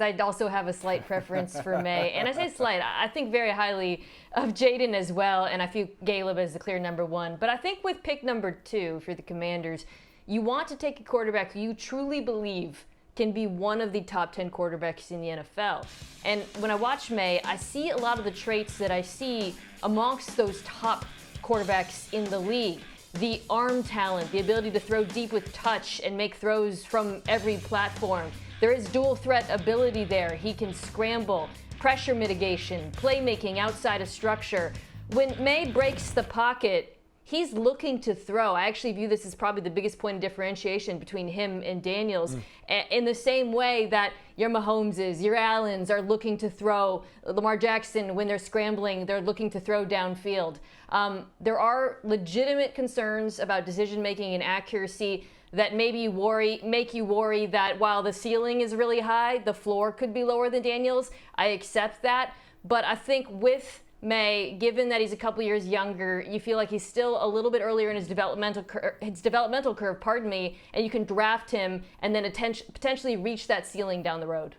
I'd also have a slight preference for Maye. And I say slight, I think very highly of Jaden as well, and I view Caleb as the clear number one. But I think with pick number 2 for the Commanders, you want to take a quarterback who you truly believe can be one of the top 10 quarterbacks in the NFL. And when I watch Maye, I see a lot of the traits that I see amongst those top quarterbacks in the league. The arm talent, the ability to throw deep with touch and make throws from every platform. There is dual threat ability there. He can scramble, pressure mitigation, playmaking outside of structure. When Maye breaks the pocket, he's looking to throw. I actually view this as probably the biggest point of differentiation between him and Daniels. In the same way that your Mahomeses, your Allens are looking to throw. Lamar Jackson, when they're scrambling, they're looking to throw downfield. There are legitimate concerns about decision-making and accuracy that make you worry that while the ceiling is really high, the floor could be lower than Daniels. I accept that. But I think with Maye, given that he's a couple years younger, you feel like he's still a little bit earlier in his developmental curve, and you can draft him and then potentially reach that ceiling down the road.